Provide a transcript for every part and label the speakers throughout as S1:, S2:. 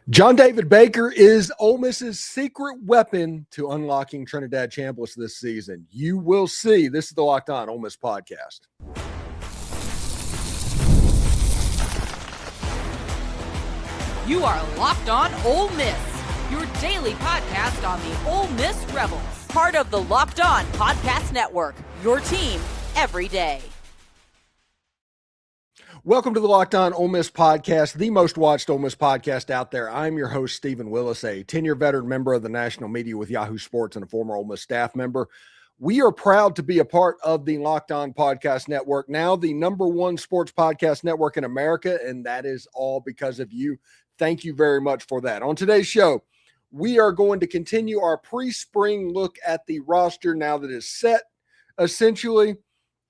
S1: John David Baker is Ole Miss's secret weapon to unlocking Trinidad Chambliss this season. You will see. This is the Locked On Ole Miss podcast.
S2: You are Locked On Ole Miss, your daily podcast on the Ole Miss Rebels. Part of the Locked On Podcast Network, your team every day.
S1: Welcome to the Locked On Ole Miss podcast, the most watched Ole Miss podcast out there. I'm your host, Steven Willis, a 10-year veteran member of the national media with Yahoo Sports and a former Ole Miss staff member. We are proud to be a part of the Locked On Podcast Network, now the number one sports podcast network in America, and that is all because of you. Thank you very much for that. On today's show, we are going to continue our pre-spring look at the roster now that is set, essentially.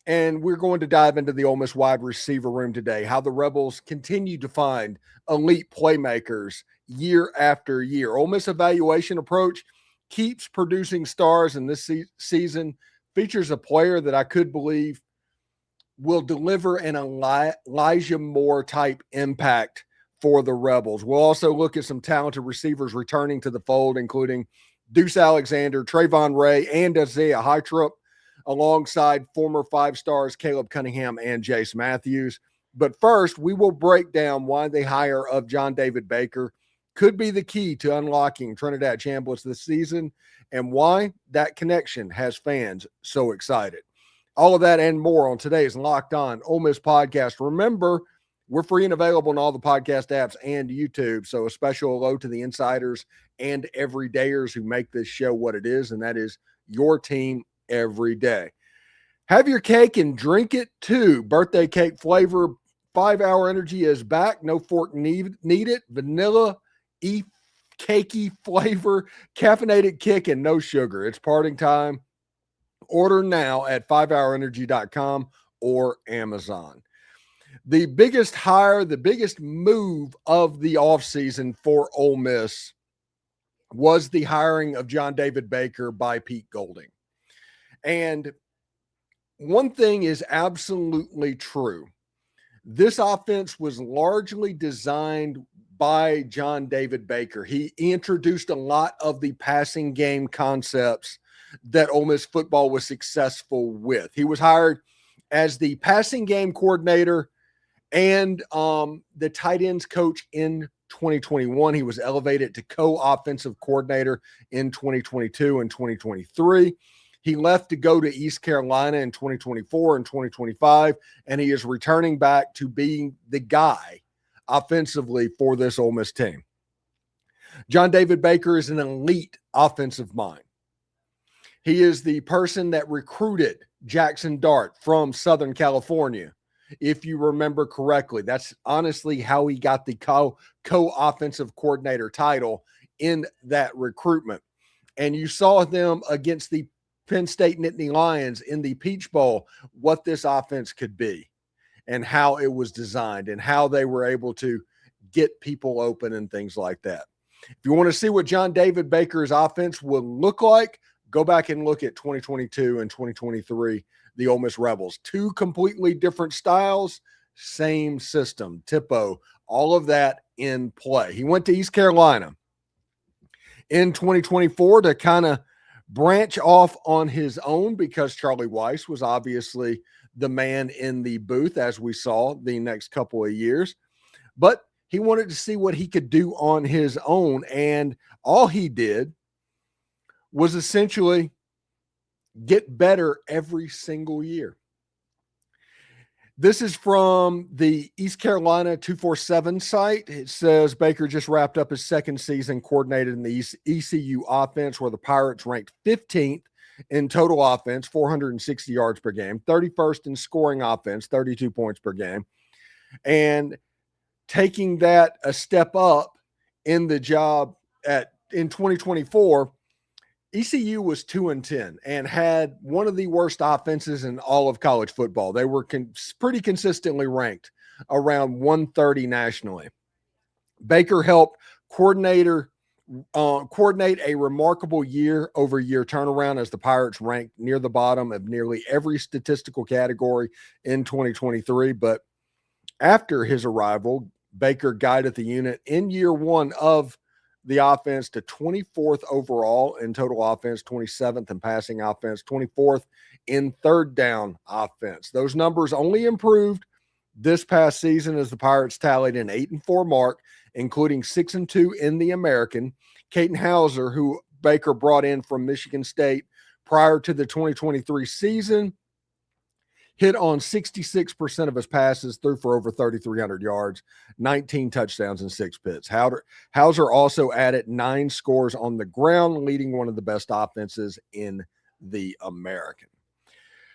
S1: And we're going to dive into the Ole Miss wide receiver room today, how the Rebels continue to find elite playmakers year after year. Ole Miss evaluation approach keeps producing stars, and this season features a player that I could believe will deliver an Elijah Moore type impact for the Rebels. We'll also look at some talented receivers returning to the fold, including Deuce Alexander, Traylon Ray, and Izaiah Hartrup, alongside former five stars Caleb Cunningham and Jase Mathews. But first, we will break down why the hire of John David Baker could be the key to unlocking Trinidad Chambliss this season and why that connection has fans so excited. All of that and more on today's Locked On Ole Miss podcast. Remember, we're free and available on all the podcast apps and YouTube, so a special hello to the insiders and everydayers who make this show what it is, and that is your team every day. Have your cake and drink it too. Birthday cake flavor 5-hour energy is back. No fork needed. Vanilla cakey flavor, caffeinated kick, and no sugar. It's parting time. Order now at 5hourenergy.com or Amazon. The biggest hire, the biggest move of the offseason for Ole Miss was the hiring of John David Baker by Pete Golding. And one thing is absolutely true. This offense was largely designed by John David Baker. He introduced a lot of the passing game concepts that Ole Miss football was successful with. He was hired as the passing game coordinator and the tight ends coach in 2021. He was elevated to co-offensive coordinator in 2022 and 2023. He left to go to East Carolina in 2024 and 2025, and he is returning back to being the guy offensively for this Ole Miss team. John David Baker is an elite offensive mind. He is the person that recruited Jackson Dart from Southern California, if you remember correctly. That's honestly how he got the co-offensive coordinator title in that recruitment. And you saw them against the Penn State Nittany Lions in the Peach Bowl, what this offense could be and how it was designed and how they were able to get people open and things like that. If you want to see what John David Baker's offense will look like, go back and look at 2022 and 2023, the Ole Miss Rebels. Two completely different styles, same system, Tipo, all of that in play. He went to East Carolina in 2024 to kind of branch off on his own because Charlie Weiss was obviously the man in the booth, as we saw the next couple of years. But he wanted to see what he could do on his own, and all he did was essentially get better every single year. This is from the East Carolina 247 site. It says Baker just wrapped up his second season coordinated in the ECU offense, where the Pirates ranked 15th in total offense, 460 yards per game, 31st in scoring offense, 32 points per game. And taking that a step up in the job in 2024, ECU was 2-10 and had one of the worst offenses in all of college football. They were pretty consistently ranked around 130 nationally. Baker helped coordinate a remarkable year-over-year turnaround as the Pirates ranked near the bottom of nearly every statistical category in 2023. But after his arrival, Baker guided the unit in year one of the offense to 24th overall in total offense, 27th in passing offense, 24th in third down offense. Those numbers only improved this past season as the Pirates tallied an 8-4 mark, including 6-2 in the American. Caden Hauser, who Baker brought in from Michigan State prior to the 2023 season, hit on 66% of his passes, threw for over 3,300 yards, 19 touchdowns, and 6 picks. Hauser also added 9 scores on the ground, leading one of the best offenses in the American.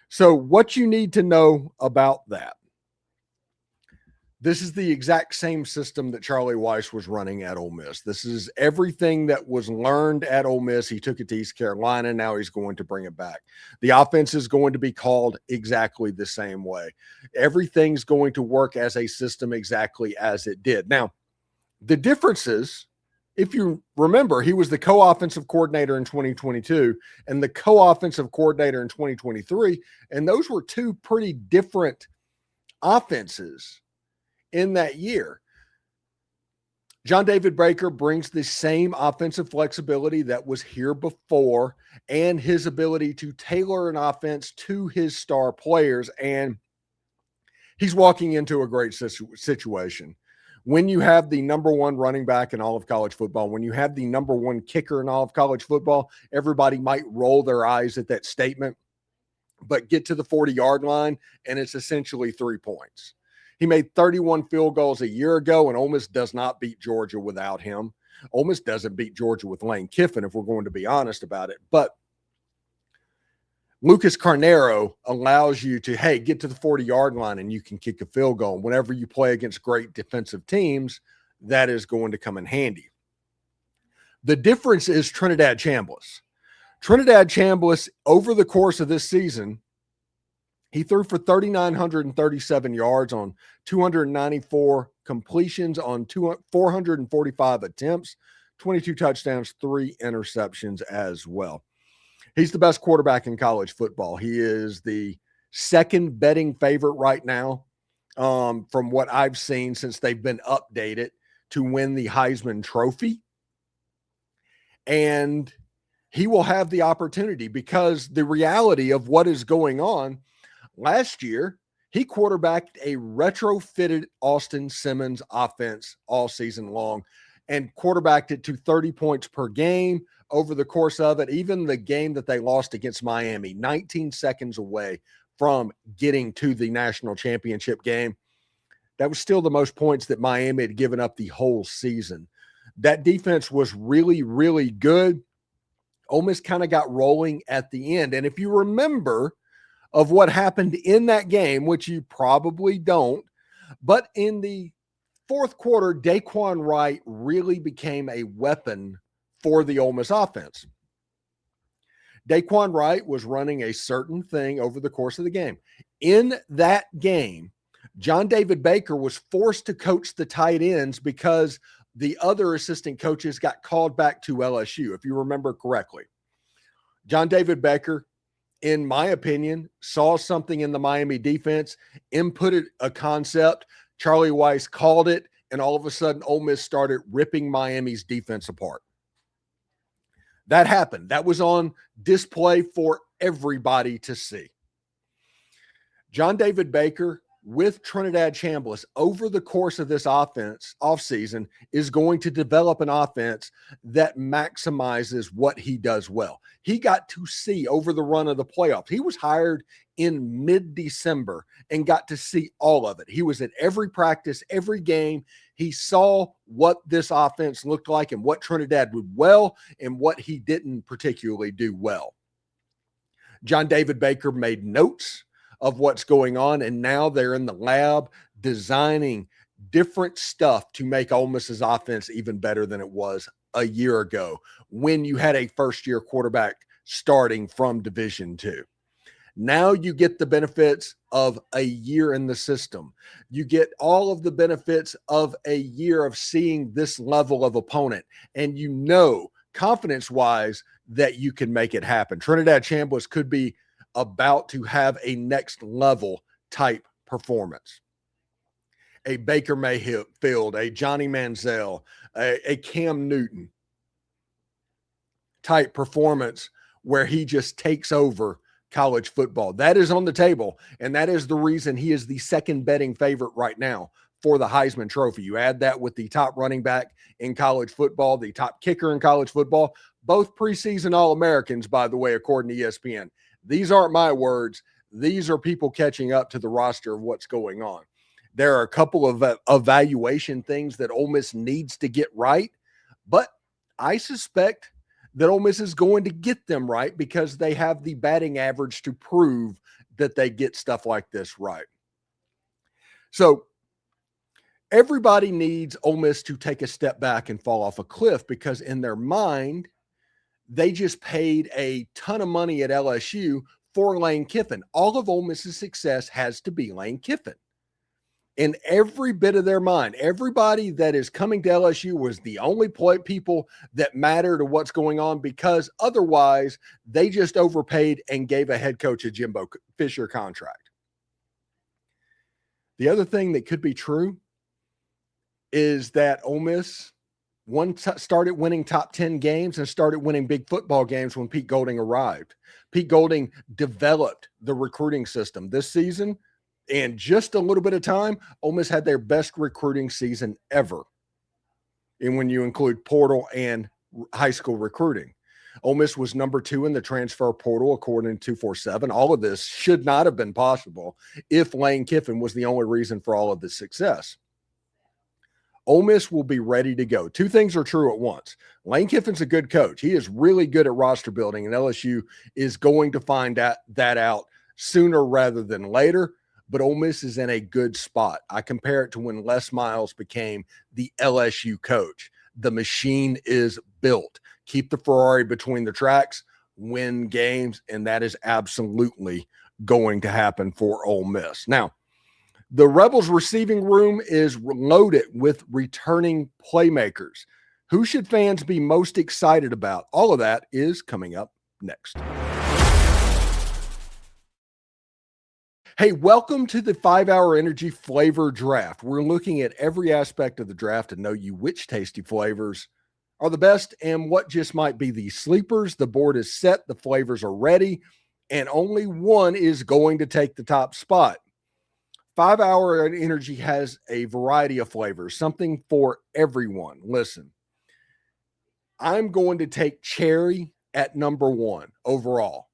S1: So what you need to know about that, this is the exact same system that Charlie Weis was running at Ole Miss. This is everything that was learned at Ole Miss. He took it to East Carolina. Now he's going to bring it back. The offense is going to be called exactly the same way. Everything's going to work as a system exactly as it did. Now, the differences, if you remember, he was the co-offensive coordinator in 2022 and the co-offensive coordinator in 2023, and those were two pretty different offenses in that year. John David Baker brings the same offensive flexibility that was here before and his ability to tailor an offense to his star players, and he's walking into a great situation. When you have the number one running back in all of college football, when you have the number one kicker in all of college football, everybody might roll their eyes at that statement, but get to the 40-yard line, and it's essentially 3 points. He made 31 field goals a year ago, and Ole Miss does not beat Georgia without him. Ole Miss doesn't beat Georgia with Lane Kiffin, if we're going to be honest about it. But Lucas Carnero allows you to, hey, get to the 40-yard line and you can kick a field goal. Whenever you play against great defensive teams, that is going to come in handy. The difference is Trinidad Chambliss. Trinidad Chambliss, over the course of this season, he threw for 3,937 yards on 294 completions on 445 attempts, 22 touchdowns, 3 interceptions as well. He's the best quarterback in college football. He is the second betting favorite right now, from what I've seen since they've been updated, to win the Heisman Trophy. And he will have the opportunity because the reality of what is going on, last year, he quarterbacked a retrofitted Austin Simmons offense all season long and quarterbacked it to 30 points per game over the course of it. Even the game that they lost against Miami, 19 seconds away from getting to the national championship game, that was still the most points that Miami had given up the whole season. That defense was really, really good. Ole Miss kind of got rolling at the end. And if you remember of what happened in that game, which you probably don't, but in the fourth quarter, Daquan Wright really became a weapon for the Ole Miss offense. Daquan Wright was running a certain thing over the course of the game. In that game, John David Baker was forced to coach the tight ends because the other assistant coaches got called back to LSU, if you remember correctly. John David Baker, in my opinion, saw something in the Miami defense, inputted a concept, Charlie Weis called it, and all of a sudden Ole Miss started ripping Miami's defense apart. That happened. That was on display for everybody to see. John David Baker with Trinidad Chambliss over the course of this offseason is going to develop an offense that maximizes what he does well. He got to see over the run of the playoffs. He was hired in mid-December and got to see all of it. He was at every practice, every game. He saw what this offense looked like and what Trinidad did well and what he didn't particularly do well. John David Baker made notes of what's going on, and now they're in the lab designing different stuff to make Ole Miss's offense even better than it was a year ago when you had a first-year quarterback starting from Division II. Now you get the benefits of a year in the system. You get all of the benefits of a year of seeing this level of opponent, and you know confidence-wise that you can make it happen. Trinidad Chambliss could be about to have a next level type performance. a Baker Mayfield, a Johnny Manziel, a Cam Newton type performance where he just takes over college football. That is on the table, and that is the reason he is the second betting favorite right now for the Heisman Trophy. You add that with the top running back in college football, the top kicker in college football, both preseason All-Americans, by the way, according to ESPN. These aren't my words. These are people catching up to the roster of what's going on. There are a couple of evaluation things that Ole Miss needs to get right, but I suspect that Ole Miss is going to get them right because they have the batting average to prove that they get stuff like this right. So everybody needs Ole Miss to take a step back and fall off a cliff because in their mind, they just paid a ton of money at LSU for Lane Kiffin. All of Ole Miss's success has to be Lane Kiffin. In every bit of their mind, everybody that is coming to LSU was the only people that matter to what's going on because otherwise they just overpaid and gave a head coach a Jimbo Fisher contract. The other thing that could be true is that Ole Miss started winning top 10 games and started winning big football games when Pete Golding arrived. Pete Golding developed the recruiting system this season. In just a little bit of time, Ole Miss had their best recruiting season ever. And when you include portal and high school recruiting, Ole Miss was number 2 in the transfer portal, according to 247. All of this should not have been possible if Lane Kiffin was the only reason for all of this success. Ole Miss will be ready to go. Two things are true at once. Lane Kiffin's a good coach. He is really good at roster building, and LSU is going to find that out sooner rather than later. But Ole Miss is in a good spot. I compare it to when Les Miles became the LSU coach. The machine is built. Keep the Ferrari between the tracks, win games, and that is absolutely going to happen for Ole Miss. Now, the Rebels receiving room is loaded with returning playmakers. Who should fans be most excited about? All of that is coming up next. Hey, welcome to the 5-Hour Energy Flavor Draft. We're looking at every aspect of the draft to know you which tasty flavors are the best and what just might be the sleepers. The board is set, the flavors are ready, and only one is going to take the top spot. 5-Hour Energy has a variety of flavors, something for everyone. Listen, I'm going to take cherry at number 1 overall.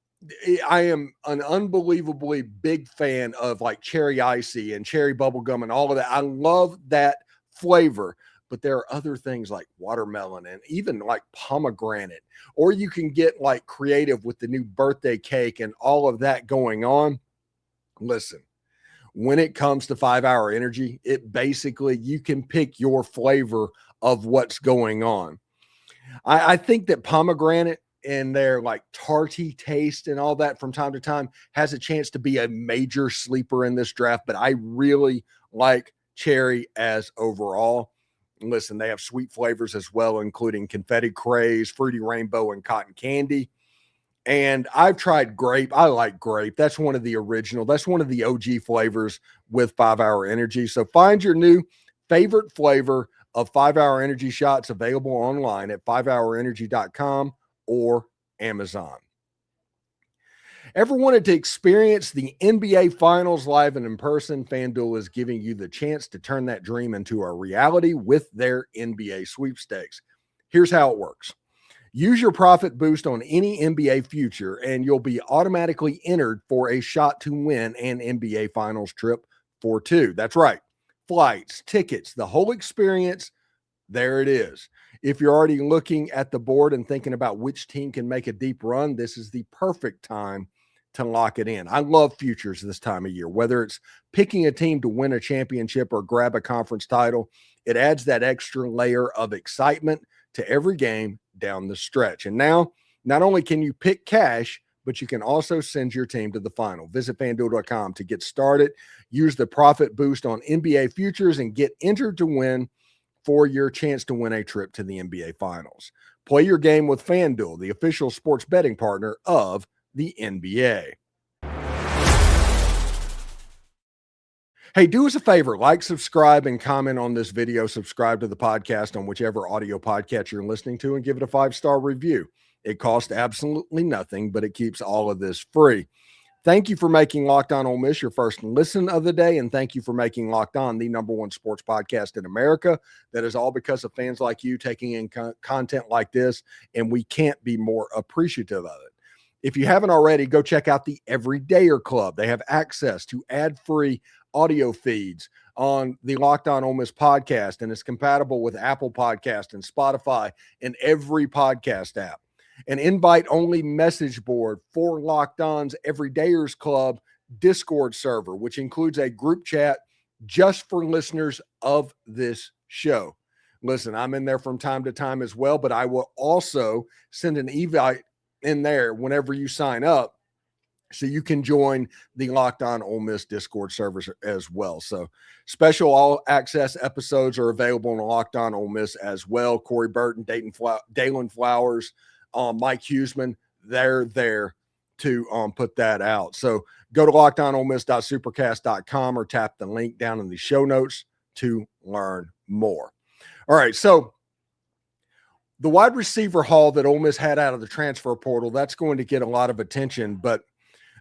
S1: I am an unbelievably big fan of like cherry icy and cherry bubblegum and all of that. I love that flavor, but there are other things like watermelon and even like pomegranate, or you can get like creative with the new birthday cake and all of that going on. Listen, when it comes to 5-Hour Energy, it basically, you can pick your flavor of what's going on. I think that pomegranate and their like tarty taste and all that from time to time has a chance to be a major sleeper in this draft, but I really like cherry as overall. Listen, they have sweet flavors as well, including confetti craze, fruity rainbow, and cotton candy. And I've tried grape. I like grape. That's one of the original. That's one of the OG flavors with 5-Hour Energy. So find your new favorite flavor of 5-Hour Energy shots available online at 5hourenergy.com or Amazon. Ever wanted to experience the NBA Finals live and in person? FanDuel is giving you the chance to turn that dream into a reality with their NBA sweepstakes. Here's how it works. Use your profit boost on any NBA future, and you'll be automatically entered for a shot to win an NBA Finals trip for 2. That's right. Flights, tickets, the whole experience. There it is. If you're already looking at the board and thinking about which team can make a deep run, this is the perfect time to lock it in. I love futures this time of year, whether it's picking a team to win a championship or grab a conference title. It adds that extra layer of excitement to every game down the stretch. And now, not only can you pick cash, but you can also send your team to the final. Visit FanDuel.com to get started. Use the profit boost on NBA futures and get entered to win for your chance to win a trip to the NBA Finals. Play your game with FanDuel, the official sports betting partner of the NBA. Hey, do us a favor, like, subscribe, and comment on this video. Subscribe to the podcast on whichever audio podcast you're listening to and give it a 5-star review. It costs absolutely nothing, but it keeps all of this free. Thank you for making Locked On Ole Miss your first listen of the day, and thank you for making Locked On the #1 sports podcast in America. That is all because of fans like you taking in content like this, and we can't be more appreciative of it. If you haven't already, go check out the Everydayer Club. They have access to ad-free audio feeds on the Locked On Ole Miss podcast, and it's compatible with Apple Podcast and Spotify and every podcast app. An invite-only message board for Locked On's Everydayers Club Discord server, which includes a group chat just for listeners of this show. Listen, I'm in there from time to time as well, but I will also send an invite in there whenever you sign up, so you can join the Locked On Ole Miss Discord servers as well. So special all access episodes are available on Locked On Ole Miss as well. Corey Burton, Dalen Flowers, Mike Huseman, they're there to put that out. So go to lockedonolemist.supercast.com or tap the link down in the show notes to learn more. All right, so the wide receiver haul that Ole Miss had out of the transfer portal, that's going to get a lot of attention, but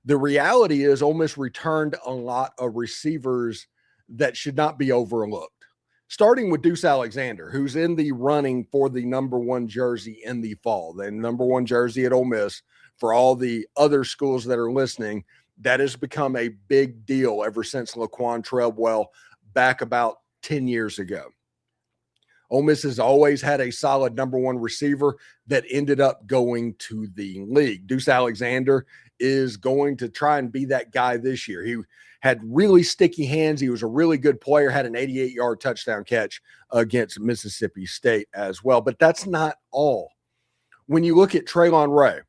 S1: the reality is Ole Miss returned a lot of receivers that should not be overlooked, starting with Deuce Alexander, who's in the running for the #1 jersey in the fall. The #1 jersey at Ole Miss, for all the other schools that are listening, that has become a big deal ever since Laquan Treadwell back about 10 years ago. Ole Miss has always had a solid #1 receiver that ended up going to the league. Deuce Alexander is going to try and be that guy this year. He had really sticky hands. He was a really good player, had an 88-yard touchdown catch against Mississippi State as well. But that's not all. When you look at Traylon Ray,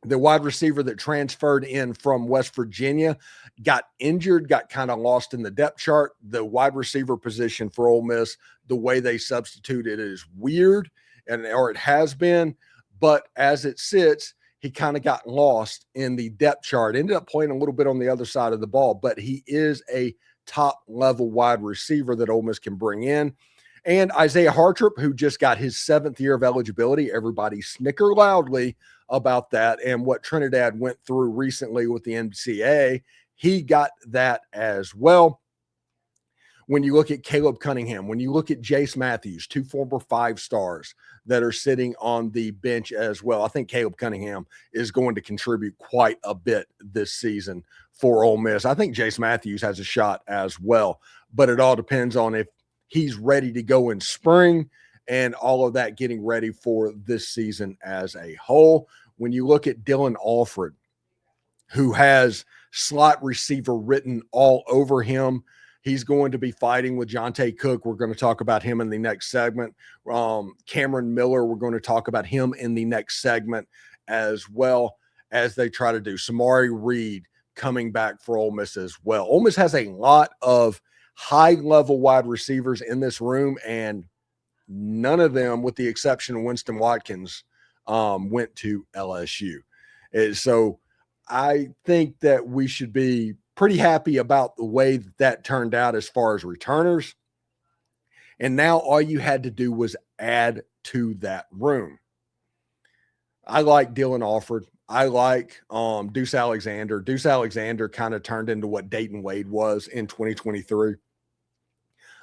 S1: the wide receiver that transferred in from West Virginia, got injured, got kind of lost in the depth chart. The wide receiver position for Ole Miss, the way they substituted it is weird, or it has been. But as it sits, he kind of got lost in the depth chart, ended up playing a little bit on the other side of the ball, but he is a top-level wide receiver that Ole Miss can bring in. And Izaiah Hartrup, who just got his 7th year of eligibility. Everybody snicker loudly about that and what Trinidad went through recently with the NCAA. He got that as well. When you look at Caleb Cunningham, when you look at Jase Mathews, 2 former 5-stars that are sitting on the bench as well, I think Caleb Cunningham is going to contribute quite a bit this season for Ole Miss. I think Jase Mathews has a shot as well, but it all depends on if he's ready to go in spring and all of that, getting ready for this season as a whole. When you look at Dylan Alfred, who has slot receiver written all over him, he's going to be fighting with Johntay Cook. We're going to talk about him in the next segment. Cameron Miller, we're going to talk about him in the next segment as well, as they try to do. Samari Reed coming back for Ole Miss as well. Ole Miss has a lot of high-level wide receivers in this room, and none of them, with the exception of Winston Watkins, went to LSU. So I think that we should be pretty happy about the way that turned out as far as returners. And now all you had to do was add to that room. I like Dylan Alford. I like Deuce Alexander. Deuce Alexander kind of turned into what Dayton Wade was in 2023.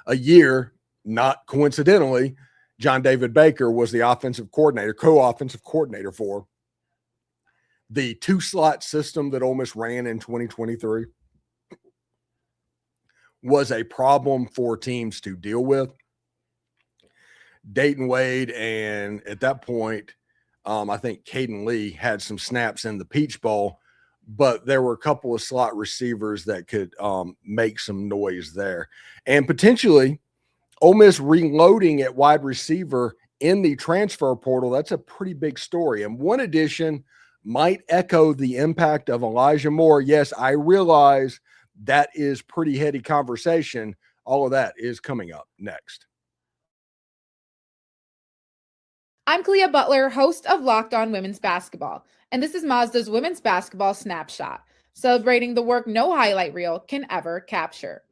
S1: A year, not coincidentally, John David Baker was the co-offensive coordinator for the 2-slot system that Ole Miss ran in 2023. Was a problem for teams to deal with. Dayton Wade, and at that point, I think Caden Lee had some snaps in the Peach Bowl, but there were a couple of slot receivers that could make some noise there. And potentially, Ole Miss reloading at wide receiver in the transfer portal, that's a pretty big story. And one addition might echo the impact of Elijah Moore. Yes, I realize that is pretty heady conversation. All of that is coming up next.
S3: I'm Clea Butler, host of Locked On Women's Basketball, and this is Mazda's Women's Basketball Snapshot, celebrating the work no highlight reel can ever capture.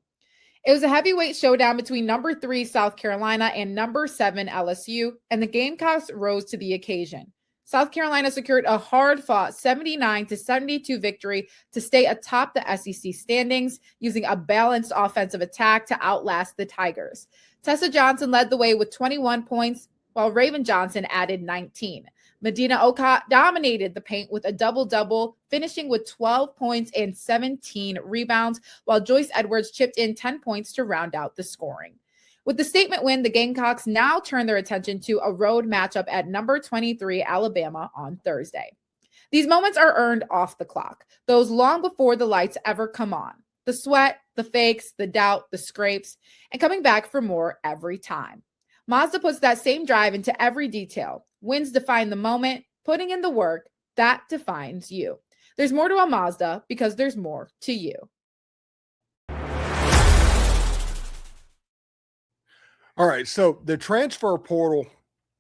S3: It was a heavyweight showdown between number 3 South Carolina and number 7 LSU, and the Gamecocks rose to the occasion. South Carolina secured a hard-fought 79-72 victory to stay atop the SEC standings, using a balanced offensive attack to outlast the Tigers. Tessa Johnson led the way with 21 points, while Raven Johnson added 19. Medina Oka dominated the paint with a double-double, finishing with 12 points and 17 rebounds, while Joyce Edwards chipped in 10 points to round out the scoring. With the statement win, the Gamecocks now turn their attention to a road matchup at number 23 Alabama on Thursday. These moments are earned off the clock, those long before the lights ever come on. The sweat, the fakes, the doubt, the scrapes, and coming back for more every time. Mazda puts that same drive into every detail. Wins define the moment, putting in the work, that defines you. There's more to a Mazda because there's more to you.
S1: All right, so the transfer portal,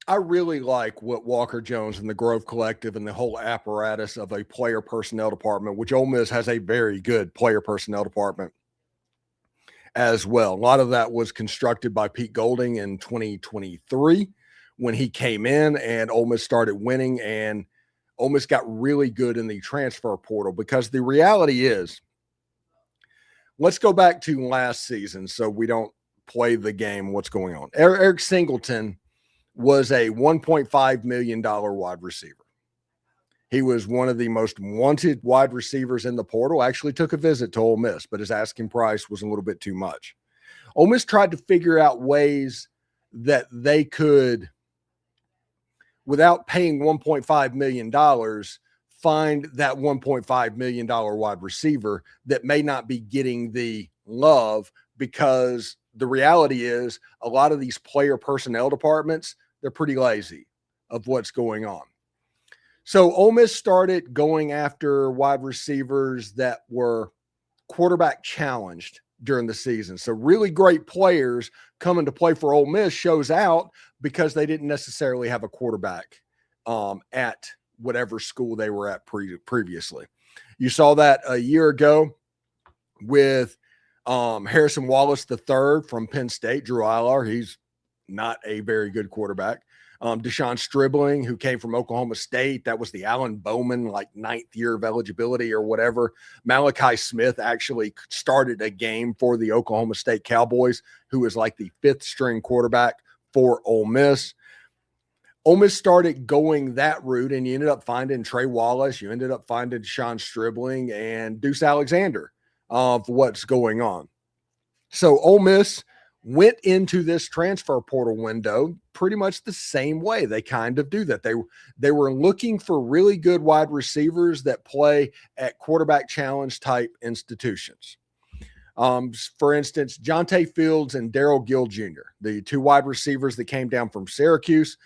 S1: I really like what Walker Jones and the Grove Collective and the whole apparatus of a player personnel department, which Ole Miss has a very good player personnel department as well. A lot of that was constructed by Pete Golding in 2023 when he came in and Ole Miss started winning, and Ole Miss got really good in the transfer portal because the reality is, let's go back to last season so we don't play the game what's going on. Eric Singleton was a $1.5 million wide receiver. He was one of the most wanted wide receivers in the portal, actually took a visit to Ole Miss, but his asking price was a little bit too much. Ole Miss tried to figure out ways that they could, without paying $1.5 million, find that $1.5 million wide receiver that may not be getting the love, because the reality is a lot of these player personnel departments, they're pretty lazy of what's going on. So Ole Miss started going after wide receivers that were quarterback challenged during the season. So really great players coming to play for Ole Miss shows out because they didn't necessarily have a quarterback at whatever school they were at previously. You saw that a year ago with Harrison Wallace III from Penn State, Drew Ilar. He's not a very good quarterback. Deshaun Stribling, who came from Oklahoma State. That was the Alan Bowman, like 9th year of eligibility or whatever. Malachi Smith actually started a game for the Oklahoma State Cowboys, who was like the 5th string quarterback for Ole Miss. Ole Miss started going that route, and you ended up finding Trey Wallace. You ended up finding Deshaun Stribling and Deuce Alexander of what's going on. So Ole Miss went into this transfer portal window pretty much the same way. They kind of do that. They were looking for really good wide receivers that play at quarterback challenge type institutions. For instance, Johntay Fields and Darrell Gill Jr., the 2 wide receivers that came down from Syracuse.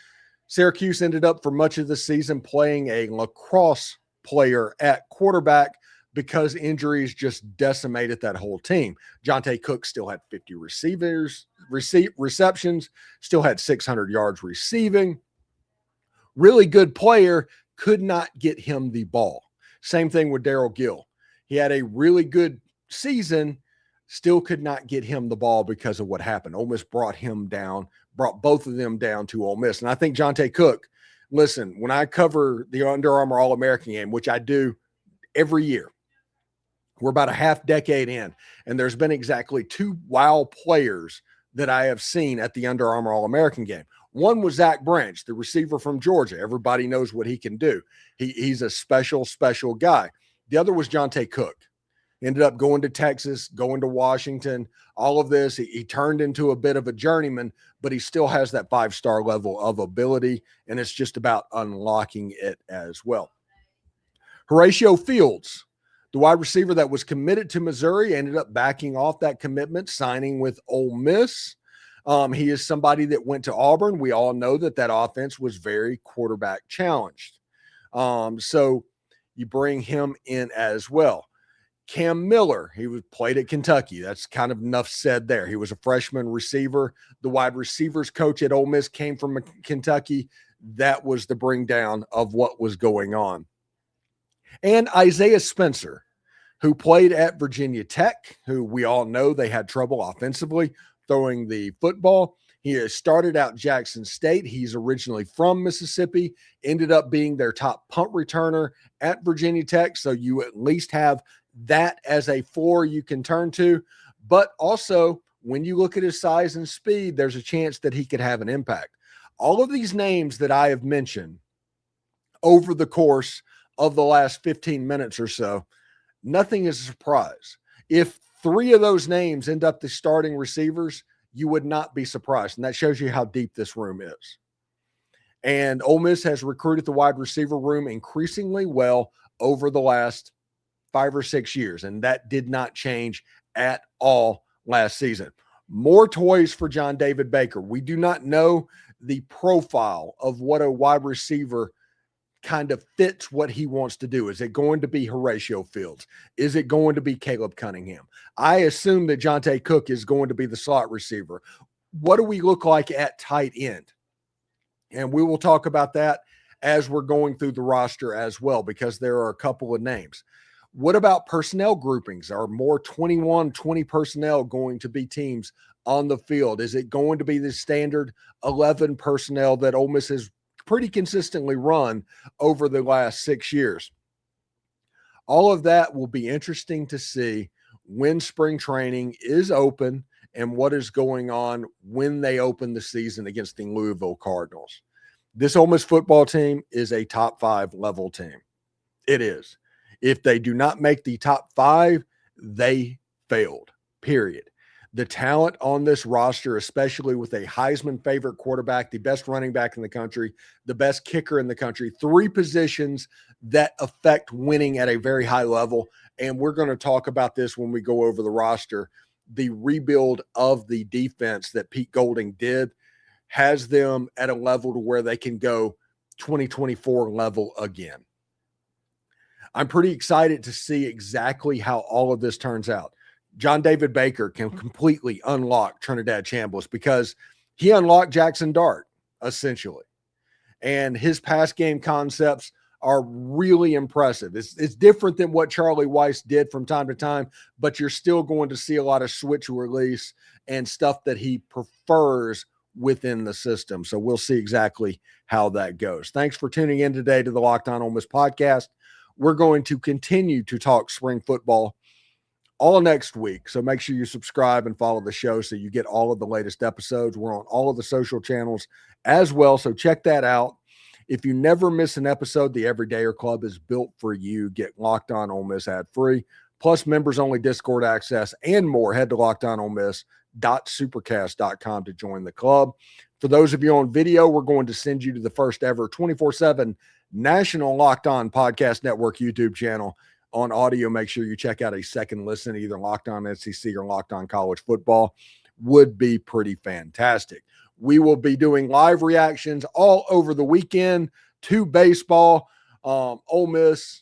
S1: Syracuse ended up for much of the season playing a lacrosse player at quarterback because injuries just decimated that whole team. Johntay Cook still had 50 receptions, still had 600 yards receiving. Really good player, could not get him the ball. Same thing with Darrell Gill. He had a really good season, still could not get him the ball because of what happened. Ole Miss brought both of them down to Ole Miss. And I think Johntay Cook, listen, when I cover the Under Armour All-American game, which I do every year, we're about a half decade in, and there's been exactly 2 wow players that I have seen at the Under Armour All-American game. One was Zach Branch, the receiver from Georgia. Everybody knows what he can do. He's a special, special guy. The other was Johntay Cook. Ended up going to Texas, going to Washington, all of this. He turned into a bit of a journeyman, but he still has that 5-star level of ability, and it's just about unlocking it as well. Horatio Fields, the wide receiver that was committed to Missouri, ended up backing off that commitment, signing with Ole Miss. He is somebody that went to Auburn. We all know that offense was very quarterback challenged. So you bring him in as well. Cam Miller, played at Kentucky. That's kind of enough said there. He was a freshman receiver. The wide receivers coach at Ole Miss came from Kentucky. That was the bring down of what was going on. And Isaiah Spencer, who played at Virginia Tech, who we all know they had trouble offensively throwing the football. He has started out Jackson State. He's originally from Mississippi, ended up being their top punt returner at Virginia Tech. So you at least have that as a floor you can turn to. But also, when you look at his size and speed, there's a chance that he could have an impact. All of these names that I have mentioned over the course of the last 15 minutes or so, nothing is a surprise. If 3 of those names end up the starting receivers, you would not be surprised. And that shows you how deep this room is. And Ole Miss has recruited the wide receiver room increasingly well over the last 5 or 6 years. And that did not change at all last season. More toys for John David Baker. We do not know the profile of what a wide receiver kind of fits what he wants to do. Is it going to be Horatio Fields? Is it going to be Caleb Cunningham? I assume that Johntay Cook is going to be the slot receiver. What do we look like at tight end? And we will talk about that as we're going through the roster as well, because there are a couple of names. What about personnel groupings? Are more 21, 20 personnel going to be teams on the field? Is it going to be the standard 11 personnel that Ole Miss has pretty consistently run over the last 6 years? All of that will be interesting to see when spring training is open and what is going on when they open the season against the Louisville Cardinals. This Ole Miss football team is a top 5 level team. It is. If they do not make the top 5, they failed, period. The talent on this roster, especially with a Heisman favorite quarterback, the best running back in the country, the best kicker in the country, 3 positions that affect winning at a very high level. And we're going to talk about this when we go over the roster. The rebuild of the defense that Pete Golding did has them at a level to where they can go 2024 level again. I'm pretty excited to see exactly how all of this turns out. John David Baker can completely unlock Trinidad Chambliss because he unlocked Jackson Dart, essentially. And his pass game concepts are really impressive. It's different than what Charlie Weiss did from time to time, but you're still going to see a lot of switch release and stuff that he prefers within the system. So we'll see exactly how that goes. Thanks for tuning in today to the Locked On Ole Miss podcast. We're going to continue to talk spring football all next week. So make sure you subscribe and follow the show so you get all of the latest episodes. We're on all of the social channels as well. So check that out. If you never miss an episode, the Everydayer Club is built for you. Get Locked On Ole Miss ad-free, plus members-only Discord access and more. Head to lockedonolemess.supercast.com to join the club. For those of you on video, we're going to send you to the first ever 24/7 National Locked On Podcast Network YouTube channel. On audio, make sure you check out a second listen, either Locked On SEC or Locked On College Football. Would be pretty fantastic. We will be doing live reactions all over the weekend to baseball. Ole Miss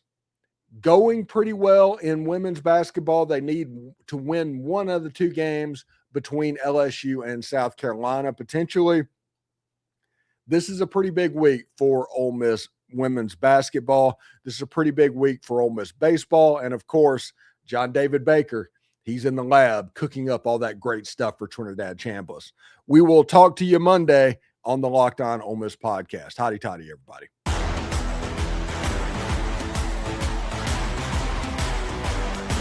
S1: going pretty well in women's basketball. They need to win one of the 2 games between LSU and South Carolina, potentially. This is a pretty big week for Ole Miss women's basketball. This is a pretty big week for Ole Miss baseball. And of course, John David Baker, he's in the lab cooking up all that great stuff for Trinidad Chambliss. We will talk to you Monday on the Locked On Ole Miss podcast. Hotty toddy, everybody.